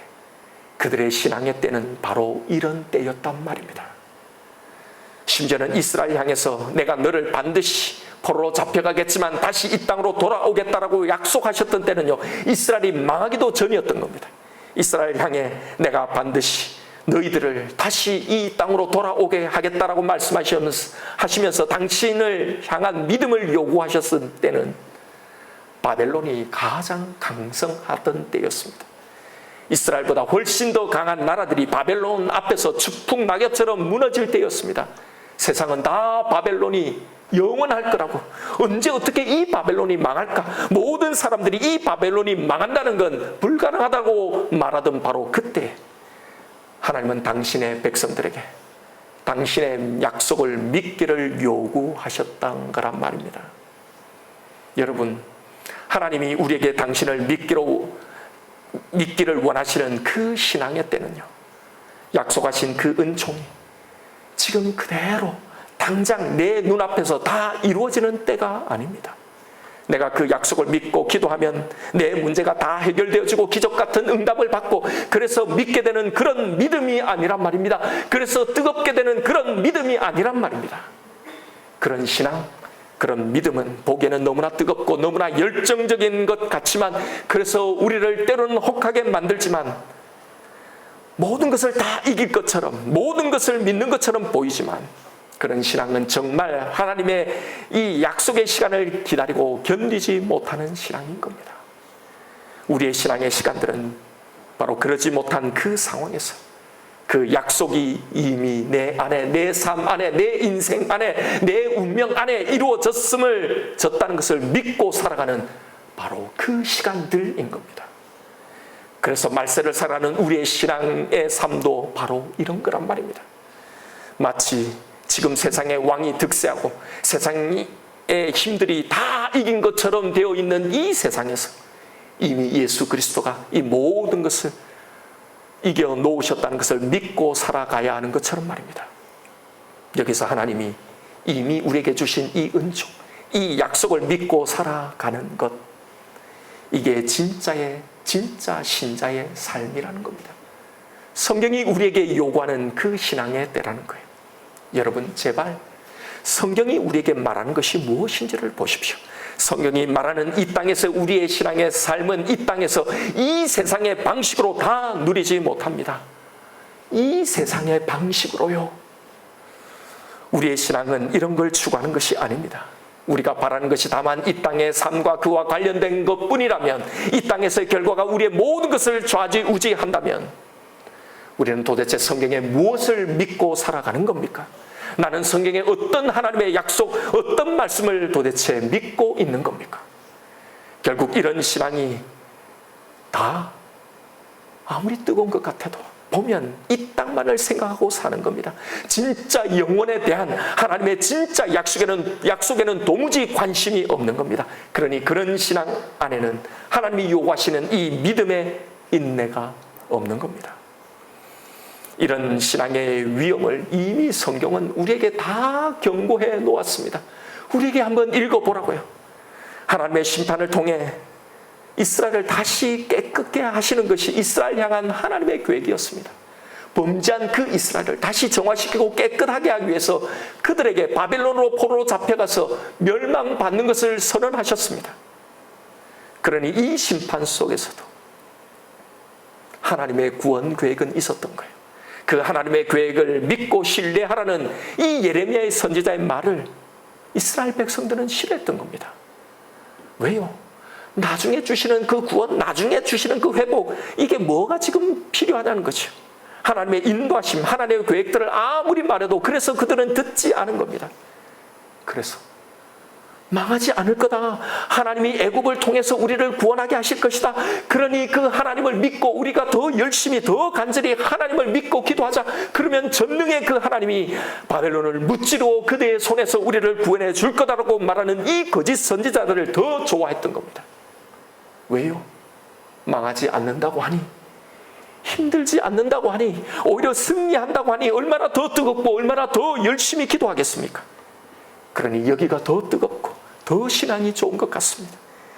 그들의 신앙의 때는 바로 이런 때였단 말입니다. 심지어는 이스라엘 향해서 내가 너를 반드시 포로로 잡혀가겠지만 다시 이 땅으로 돌아오겠다라고 약속하셨던 때는요, 이스라엘이 망하기도 전이었던 겁니다. 이스라엘 향해 내가 반드시 너희들을 다시 이 땅으로 돌아오게 하겠다라고 말씀하시면서 당신을 향한 믿음을 요구하셨을 때는 바벨론이 가장 강성하던 때였습니다. 이스라엘보다 훨씬 더 강한 나라들이 바벨론 앞에서 추풍낙엽처럼 무너질 때였습니다. 세상은 다 바벨론이 영원할 거라고, 언제 어떻게 이 바벨론이 망할까, 모든 사람들이 이 바벨론이 망한다는 건 불가능하다고 말하던 바로 그때 하나님은 당신의 백성들에게 당신의 약속을 믿기를 요구하셨던 거란 말입니다. 여러분, 하나님이 우리에게 당신을 믿기를 원하시는 그 신앙의 때는요, 약속하신 그 은총이 지금 그대로 당장 내 눈앞에서 다 이루어지는 때가 아닙니다. 내가 그 약속을 믿고 기도하면 내 문제가 다 해결되어지고 기적 같은 응답을 받고 그래서 믿게 되는 그런 믿음이 아니란 말입니다. 그래서 뜨겁게 되는 그런 믿음이 아니란 말입니다. 그런 신앙, 그런 믿음은 보기에는 너무나 뜨겁고 너무나 열정적인 것 같지만, 그래서 우리를 때로는 혹하게 만들지만, 모든 것을 다 이길 것처럼, 모든 것을 믿는 것처럼 보이지만, 그런 신앙은 정말 하나님의 이 약속의 시간을 기다리고 견디지 못하는 신앙인 겁니다. 우리의 신앙의 시간들은 바로 그러지 못한 그 상황에서 그 약속이 이미 내 안에, 내 삶 안에, 내 인생 안에, 내 운명 안에 이루어졌다는 것을 믿고 살아가는 바로 그 시간들인 겁니다. 그래서 말세를 살아가는 우리의 신앙의 삶도 바로 이런 거란 말입니다. 마치 지금 세상의 왕이 득세하고 세상의 힘들이 다 이긴 것처럼 되어 있는 이 세상에서 이미 예수 그리스도가 이 모든 것을 이겨 놓으셨다는 것을 믿고 살아가야 하는 것처럼 말입니다. 여기서 하나님이 이미 우리에게 주신 이 은총, 이 약속을 믿고 살아가는 것, 이게 진짜 신자의 삶이라는 겁니다. 성경이 우리에게 요구하는 그 신앙의 때라는 거예요. 여러분, 제발 성경이 우리에게 말하는 것이 무엇인지를 보십시오. 성경이 말하는 이 땅에서 우리의 신앙의 삶은 이 땅에서 이 세상의 방식으로 다 누리지 못합니다. 이 세상의 방식으로요. 우리의 신앙은 이런 걸 추구하는 것이 아닙니다. 우리가 바라는 것이 다만 이 땅의 삶과 그와 관련된 것뿐이라면, 이 땅에서의 결과가 우리의 모든 것을 좌지우지한다면 우리는 도대체 성경에 무엇을 믿고 살아가는 겁니까? 나는 성경의 어떤 하나님의 약속, 어떤 말씀을 도대체 믿고 있는 겁니까? 결국 이런 신앙이 다 아무리 뜨거운 것 같아도 보면 이 땅만을 생각하고 사는 겁니다. 진짜 영혼에 대한 하나님의 진짜 약속에는 도무지 관심이 없는 겁니다. 그러니 그런 신앙 안에는 하나님이 요구하시는 이 믿음의 인내가 없는 겁니다. 이런 신앙의 위험을 이미 성경은 우리에게 다 경고해 놓았습니다. 우리에게 한번 읽어보라고요. 하나님의 심판을 통해 이스라엘을 다시 깨끗게 하시는 것이 이스라엘 향한 하나님의 계획이었습니다. 범죄한 그 이스라엘을 다시 정화시키고 깨끗하게 하기 위해서 그들에게 바벨론으로 포로로 잡혀가서 멸망받는 것을 선언하셨습니다. 그러니 이 심판 속에서도 하나님의 구원 계획은 있었던 거예요. 그 하나님의 계획을 믿고 신뢰하라는 이 예레미야의 선지자의 말을 이스라엘 백성들은 싫어했던 겁니다. 왜요? 나중에 주시는 그 구원, 나중에 주시는 그 회복, 이게 뭐가 지금 필요하다는 거죠. 하나님의 인도하심, 하나님의 계획들을 아무리 말해도 그래서 그들은 듣지 않은 겁니다. 그래서 망하지 않을 거다. 하나님이 애굽을 통해서 우리를 구원하게 하실 것이다. 그러니 그 하나님을 믿고 우리가 더 열심히 더 간절히 하나님을 믿고 기도하자. 그러면 전능의 그 하나님이 바벨론을 무찌르고 그대의 손에서 우리를 구원해 줄 거다라고 말하는 이 거짓 선지자들을 더 좋아했던 겁니다. 왜요? 망하지 않는다고 하니, 힘들지 않는다고 하니, 오히려 승리한다고 하니 얼마나 더 뜨겁고 얼마나 더 열심히 기도하겠습니까? 그러니 여기가 더 뜨겁고 더 신앙이 좋은 것 같습니다.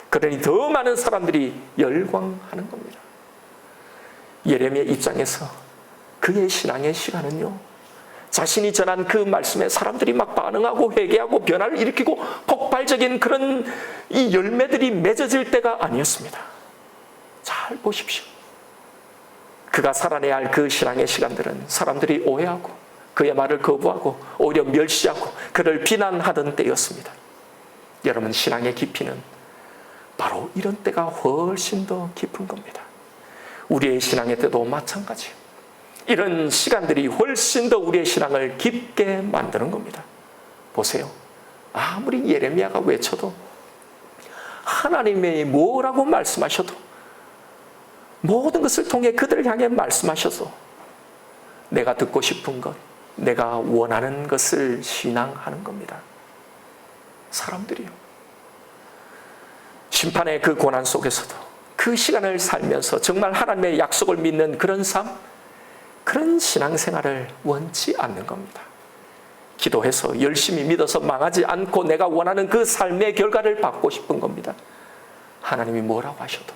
그러니 더 많은 사람들이 열광하는 겁니다. 예레미야 입장에서 그의 신앙의 시간은요, 자신이 전한 그 말씀에 사람들이 막 반응하고 회개하고 변화를 일으키고 폭발적인 그런 이 열매들이 맺어질 때가 아니었습니다. 잘 보십시오. 그가 살아내야 할 그 신앙의 시간들은 사람들이 오해하고 그의 말을 거부하고 오히려 멸시하고 그를 비난하던 때였습니다. 여러분, 신앙의 깊이는 바로 이런 때가 훨씬 더 깊은 겁니다. 우리의 신앙의 때도 마찬가지예요. 이런 시간들이 훨씬 더 우리의 신앙을 깊게 만드는 겁니다. 보세요. 아무리 예레미야가 외쳐도, 하나님이 뭐라고 말씀하셔도, 모든 것을 통해 그들을 향해 말씀하셔서 내가 듣고 싶은 것, 내가 원하는 것을 신앙하는 겁니다. 사람들이요. 심판의 그 고난 속에서도 그 시간을 살면서 정말 하나님의 약속을 믿는 그런 삶, 그런 신앙생활을 원치 않는 겁니다. 기도해서 열심히 믿어서 망하지 않고 내가 원하는 그 삶의 결과를 받고 싶은 겁니다. 하나님이 뭐라고 하셔도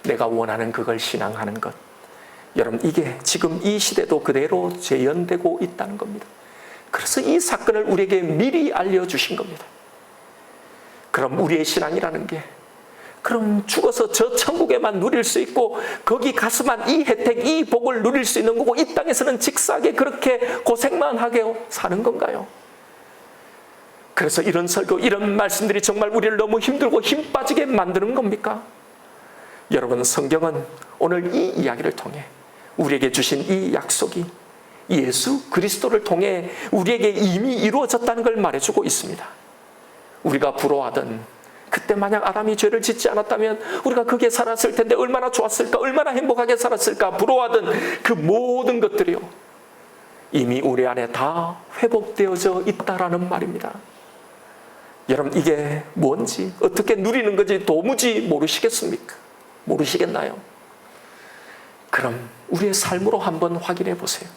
내가 원하는 그걸 신앙하는 것. 여러분, 이게 지금 이 시대도 그대로 재현되고 있다는 겁니다. 그래서 이 사건을 우리에게 미리 알려주신 겁니다. 그럼 우리의 신앙이라는 게, 그럼 죽어서 저 천국에만 누릴 수 있고 거기 가서만 이 혜택, 이 복을 누릴 수 있는 거고 이 땅에서는 직사하게 그렇게 고생만 하게 사는 건가요? 그래서 이런 설교, 이런 말씀들이 정말 우리를 너무 힘들고 힘 빠지게 만드는 겁니까? 여러분, 성경은 오늘 이 이야기를 통해 우리에게 주신 이 약속이 예수 그리스도를 통해 우리에게 이미 이루어졌다는 걸 말해주고 있습니다. 우리가 부러워하던, 그때 만약 아담이 죄를 짓지 않았다면 우리가 거기에 살았을 텐데 얼마나 좋았을까, 얼마나 행복하게 살았을까, 부러워하던 그 모든 것들이요, 이미 우리 안에 다 회복되어져 있다라는 말입니다. 여러분, 이게 뭔지, 어떻게 누리는 건지 도무지 모르시겠습니까? 모르시겠나요? 그럼 우리의 삶으로 한번 확인해 보세요.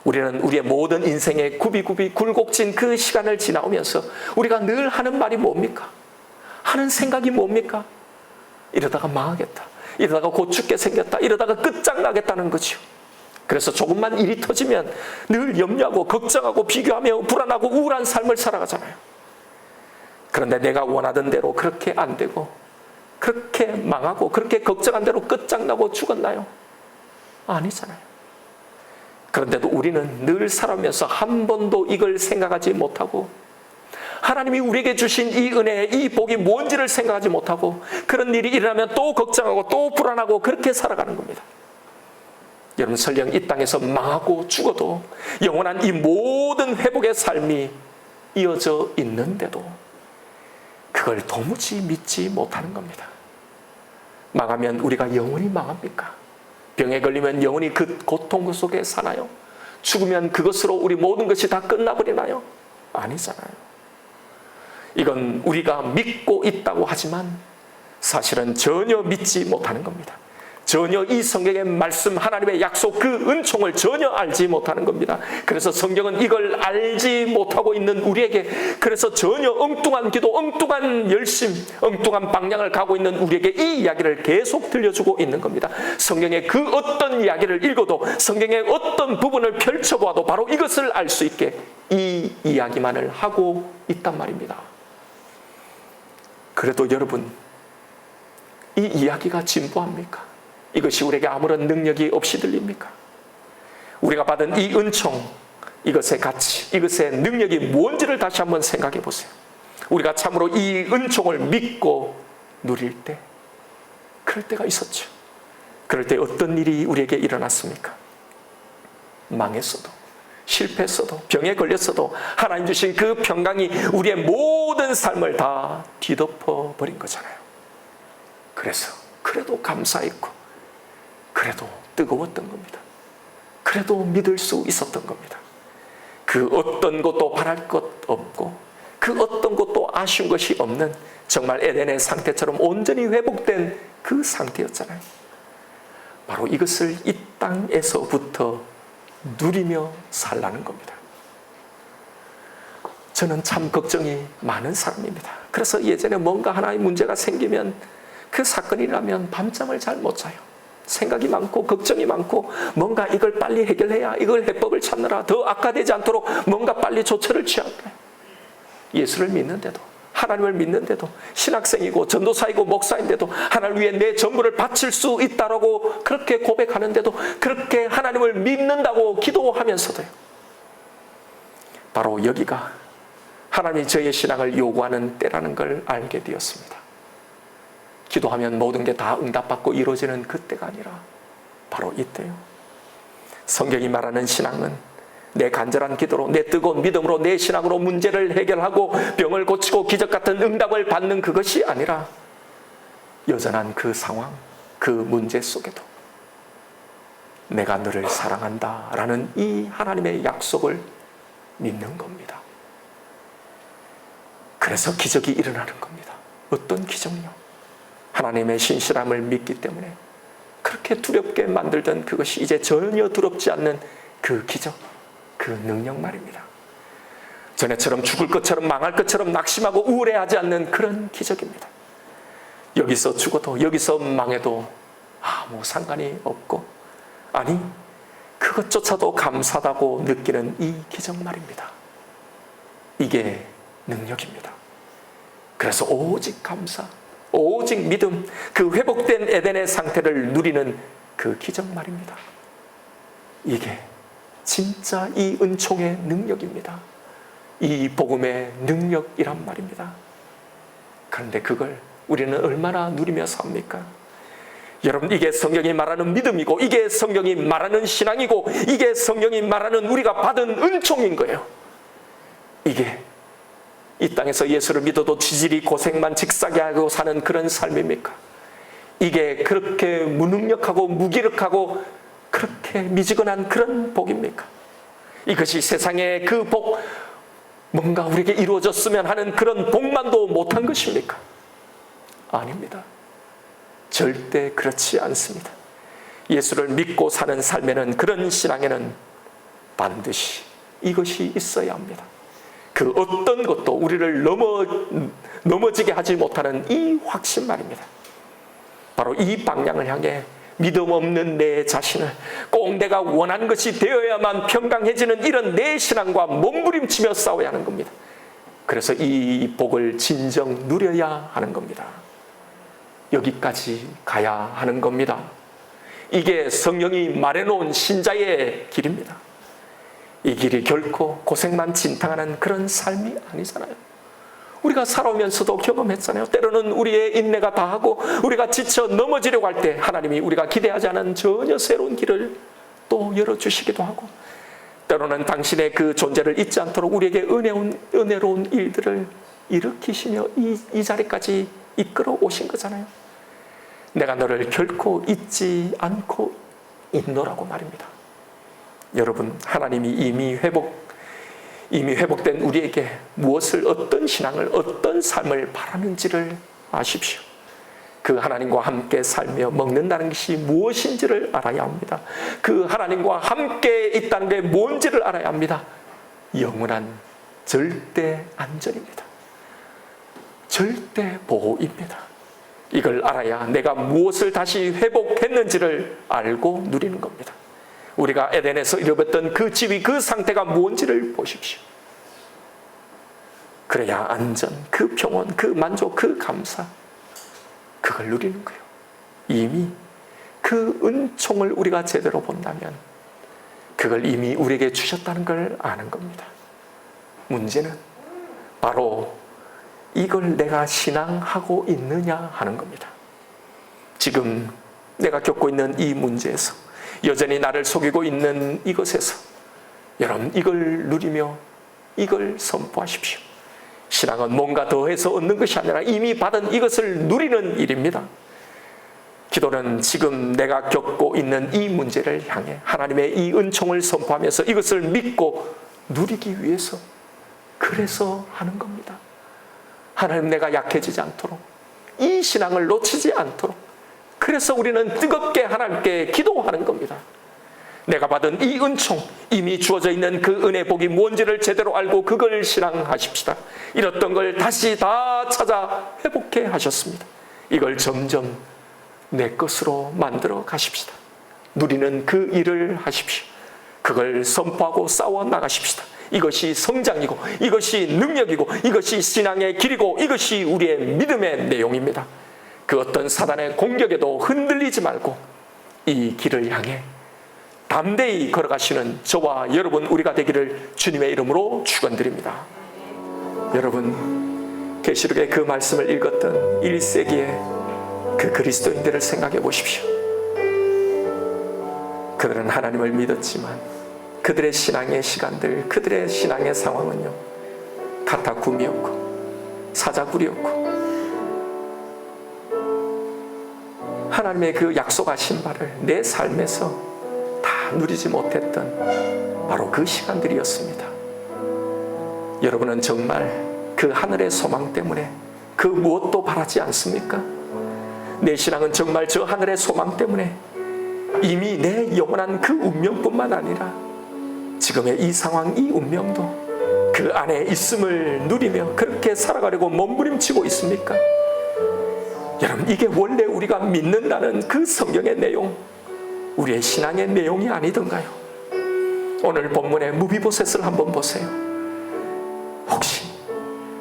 우리는 우리의 모든 인생의 굽이굽이 굴곡진 그 시간을 지나오면서 우리가 늘 하는 말이 뭡니까? 하는 생각이 뭡니까? 이러다가 망하겠다, 이러다가 곧 죽게 생겼다, 이러다가 끝장나겠다는 거죠. 그래서 조금만 일이 터지면 늘 염려하고 걱정하고 비교하며 불안하고 우울한 삶을 살아가잖아요. 그런데 내가 원하던 대로 그렇게 안 되고 그렇게 망하고 그렇게 걱정한 대로 끝장나고 죽었나요? 아니잖아요. 그런데도 우리는 늘 살아오면서 한 번도 이걸 생각하지 못하고, 하나님이 우리에게 주신 이 은혜, 이 복이 뭔지를 생각하지 못하고, 그런 일이 일어나면 또 걱정하고 또 불안하고 그렇게 살아가는 겁니다. 여러분, 설령 이 땅에서 망하고 죽어도 영원한 이 모든 회복의 삶이 이어져 있는데도 그걸 도무지 믿지 못하는 겁니다. 망하면 우리가 영원히 망합니까? 병에 걸리면 영원히 그 고통 속에 사나요? 죽으면 그것으로 우리 모든 것이 다 끝나버리나요? 아니잖아요. 이건 우리가 믿고 있다고 하지만 사실은 전혀 믿지 못하는 겁니다. 전혀 이 성경의 말씀, 하나님의 약속, 그 은총을 전혀 알지 못하는 겁니다. 그래서 성경은 이걸 알지 못하고 있는 우리에게, 그래서 전혀 엉뚱한 기도, 엉뚱한 열심, 엉뚱한 방향을 가고 있는 우리에게 이 이야기를 계속 들려주고 있는 겁니다. 성경의 그 어떤 이야기를 읽어도, 성경의 어떤 부분을 펼쳐보아도 바로 이것을 알 수 있게 이 이야기만을 하고 있단 말입니다. 그래도 여러분, 이 이야기가 진부합니까? 이것이 우리에게 아무런 능력이 없이 들립니까? 우리가 받은 이 은총, 이것의 가치, 이것의 능력이 뭔지를 다시 한번 생각해 보세요. 우리가 참으로 이 은총을 믿고 누릴 때, 그럴 때가 있었죠. 그럴 때 어떤 일이 우리에게 일어났습니까? 망했어도, 실패했어도, 병에 걸렸어도 하나님 주신 그 평강이 우리의 모든 삶을 다 뒤덮어 버린 거잖아요. 그래서 그래도 감사했고, 그래도 뜨거웠던 겁니다. 그래도 믿을 수 있었던 겁니다. 그 어떤 것도 바랄 것 없고, 그 어떤 것도 아쉬운 것이 없는 정말 에덴의 상태처럼 온전히 회복된 그 상태였잖아요. 바로 이것을 이 땅에서부터 누리며 살라는 겁니다. 저는 참 걱정이 많은 사람입니다. 그래서 예전에 뭔가 하나의 문제가 생기면, 그 사건이 일어나면 밤잠을 잘 못 자요. 생각이 많고 걱정이 많고, 뭔가 이걸 빨리 해결해야, 이걸 해법을 찾느라 더 악화되지 않도록 뭔가 빨리 조처를 취할까. 예수를 믿는데도, 하나님을 믿는데도, 신학생이고 전도사이고 목사인데도, 하나님을 위해 내 전부를 바칠 수 있다라고 그렇게 고백하는데도, 그렇게 하나님을 믿는다고 기도하면서도요, 바로 여기가 하나님이 저의 신앙을 요구하는 때라는 걸 알게 되었습니다. 기도하면 모든 게 다 응답받고 이루어지는 그때가 아니라 바로 이때요. 성경이 말하는 신앙은 내 간절한 기도로, 내 뜨거운 믿음으로, 내 신앙으로 문제를 해결하고 병을 고치고 기적 같은 응답을 받는 그것이 아니라, 여전한 그 상황, 그 문제 속에도 내가 너를 사랑한다 라는 이 하나님의 약속을 믿는 겁니다. 그래서 기적이 일어나는 겁니다. 어떤 기적이요? 하나님의 신실함을 믿기 때문에 그렇게 두렵게 만들던 그것이 이제 전혀 두렵지 않는 그 기적, 그 능력 말입니다. 전에처럼 죽을 것처럼 망할 것처럼 낙심하고 우울해하지 않는 그런 기적입니다. 여기서 죽어도, 여기서 망해도 아무 상관이 없고, 아니 그것조차도 감사하다고 느끼는 이 기적 말입니다. 이게 능력입니다. 그래서 오직 감사, 오직 믿음, 그 회복된 에덴의 상태를 누리는 그 기적 말입니다. 이게 진짜 이 은총의 능력입니다. 이 복음의 능력이란 말입니다. 그런데 그걸 우리는 얼마나 누리며 삽니까? 여러분, 이게 성경이 말하는 믿음이고, 이게 성경이 말하는 신앙이고, 이게 성경이 말하는 우리가 받은 은총인 거예요. 이게 이 땅에서 예수를 믿어도 지질이 고생만 직사게 하고 사는 그런 삶입니까? 이게 그렇게 무능력하고 무기력하고 그렇게 미지근한 그런 복입니까? 이것이 세상의 그 복, 뭔가 우리에게 이루어졌으면 하는 그런 복만도 못한 것입니까? 아닙니다. 절대 그렇지 않습니다. 예수를 믿고 사는 삶에는, 그런 신앙에는 반드시 이것이 있어야 합니다. 그 어떤 것도 우리를 넘어지게 하지 못하는 이 확신 말입니다. 바로 이 방향을 향해 믿음 없는 내 자신을 꼭 내가 원하는 것이 되어야만 평강해지는 이런 내 신앙과 몸부림치며 싸워야 하는 겁니다. 그래서 이 복을 진정 누려야 하는 겁니다. 여기까지 가야 하는 겁니다. 이게 성령이 말해놓은 신자의 길입니다. 이 길이 결코 고생만 진탕하는 그런 삶이 아니잖아요. 우리가 살아오면서도 경험했잖아요. 때로는 우리의 인내가 다하고 우리가 지쳐 넘어지려고 할 때 하나님이 우리가 기대하지 않은 전혀 새로운 길을 또 열어주시기도 하고, 때로는 당신의 그 존재를 잊지 않도록 우리에게 은혜로운 일들을 일으키시며 이 자리까지 이끌어 오신 거잖아요. 내가 너를 결코 잊지 않고 있노라고 말입니다. 여러분, 하나님이 이미 회복된 우리에게 무엇을, 어떤 신앙을, 어떤 삶을 바라는지를 아십시오. 그 하나님과 함께 살며 먹는다는 것이 무엇인지를 알아야 합니다. 그 하나님과 함께 있다는 게 뭔지를 알아야 합니다. 영원한 절대 안전입니다. 절대 보호입니다. 이걸 알아야 내가 무엇을 다시 회복했는지를 알고 누리는 겁니다. 우리가 에덴에서 잃어버렸던 그 지위, 그 상태가 뭔지를 보십시오. 그래야 안전, 그 평온, 그 만족, 그 감사, 그걸 누리는 거예요. 이미 그 은총을 우리가 제대로 본다면 그걸 이미 우리에게 주셨다는 걸 아는 겁니다. 문제는 바로 이걸 내가 신앙하고 있느냐 하는 겁니다. 지금 내가 겪고 있는 이 문제에서, 여전히 나를 속이고 있는 이것에서 여러분 이걸 누리며 이걸 선포하십시오. 신앙은 뭔가 더해서 얻는 것이 아니라 이미 받은 이것을 누리는 일입니다. 기도는 지금 내가 겪고 있는 이 문제를 향해 하나님의 이 은총을 선포하면서 이것을 믿고 누리기 위해서 그래서 하는 겁니다. 하나님, 내가 약해지지 않도록, 이 신앙을 놓치지 않도록, 그래서 우리는 뜨겁게 하나님께 기도하는 겁니다. 내가 받은 이 은총, 이미 주어져 있는 그 은혜 복이 뭔지를 제대로 알고 그걸 신앙하십시다. 잃었던 걸 다시 다 찾아 회복해 하셨습니다. 이걸 점점 내 것으로 만들어 가십시다. 누리는 그 일을 하십시오. 그걸 선포하고 싸워 나가십시다. 이것이 성장이고, 이것이 능력이고, 이것이 신앙의 길이고, 이것이 우리의 믿음의 내용입니다. 그 어떤 사단의 공격에도 흔들리지 말고 이 길을 향해 담대히 걸어가시는 저와 여러분 우리가 되기를 주님의 이름으로 축원드립니다. 여러분, 계시록의 그 말씀을 읽었던 1세기의 그 그리스도인들을 생각해 보십시오. 그들은 하나님을 믿었지만 그들의 신앙의 시간들, 그들의 신앙의 상황은요, 카타쿰이었고 사자굴이었고, 하나님의 그 약속하신 바를 내 삶에서 다 누리지 못했던 바로 그 시간들이었습니다. 여러분은 정말 그 하늘의 소망 때문에 그 무엇도 바라지 않습니까? 내 신앙은 정말 저 하늘의 소망 때문에 이미 내 영원한 그 운명뿐만 아니라 지금의 이 상황, 이 운명도 그 안에 있음을 누리며 그렇게 살아가려고 몸부림치고 있습니까? 여러분, 이게 원래 우리가 믿는다는 그 성경의 내용, 우리의 신앙의 내용이 아니던가요? 오늘 본문의 무비보셋을 한번 보세요. 혹시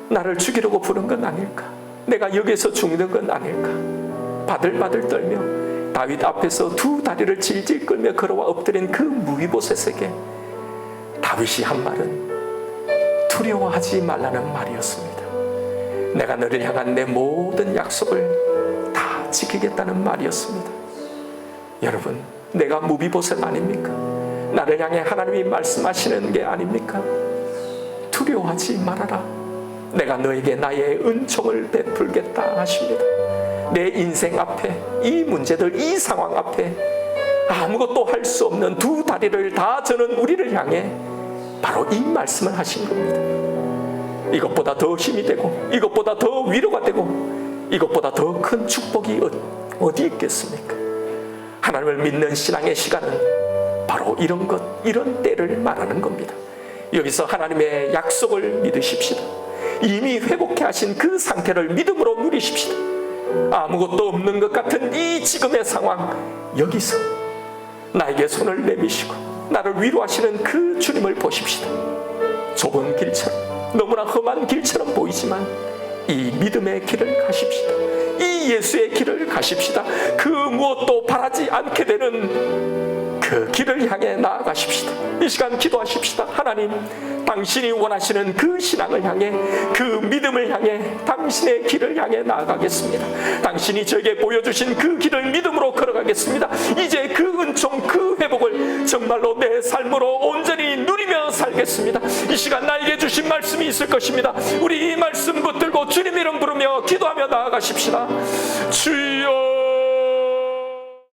나를 죽이려고 부른 건 아닐까? 내가 여기서 죽는 건 아닐까? 바들바들 떨며 다윗 앞에서 두 다리를 질질 끌며 걸어와 엎드린 그 무비보셋에게 다윗이 한 말은 두려워하지 말라는 말이었습니다. 내가 너를 향한 내 모든 약속을 다 지키겠다는 말이었습니다. 여러분, 내가 무비보셋 아닙니까? 나를 향해 하나님이 말씀하시는 게 아닙니까? 두려워하지 말아라. 내가 너에게 나의 은총을 베풀겠다 하십니다. 내 인생 앞에, 이 문제들, 이 상황 앞에 아무것도 할 수 없는 두 다리를 다 저는 우리를 향해 바로 이 말씀을 하신 겁니다. 이것보다 더 힘이 되고, 이것보다 더 위로가 되고, 이것보다 더 큰 축복이 어디 있겠습니까? 하나님을 믿는 신앙의 시간은 바로 이런 것, 이런 때를 말하는 겁니다. 여기서 하나님의 약속을 믿으십시다. 이미 회복해 하신 그 상태를 믿음으로 누리십시다. 아무것도 없는 것 같은 이 지금의 상황, 여기서 나에게 손을 내미시고 나를 위로하시는 그 주님을 보십시다. 좁은 길처럼, 너무나 험한 길처럼 보이지만 이 믿음의 길을 가십시다. 이 예수의 길을 가십시다. 그 무엇도 바라지 않게 되는 그 길을 향해 나아가십시다. 이 시간 기도하십시다. 하나님, 당신이 원하시는 그 신앙을 향해, 그 믿음을 향해, 당신의 길을 향해 나아가겠습니다. 당신이 저에게 보여주신 그 길을 믿음으로 걸어가겠습니다. 이제 그 은총, 그 회복을 정말로 내 삶으로 온전히 누리며 살겠습니다. 이 시간 나에게 주신 말씀이 있을 것입니다. 우리 이 말씀 붙들고 주님 이름 부르며 기도하며 나아가십시다. 주여,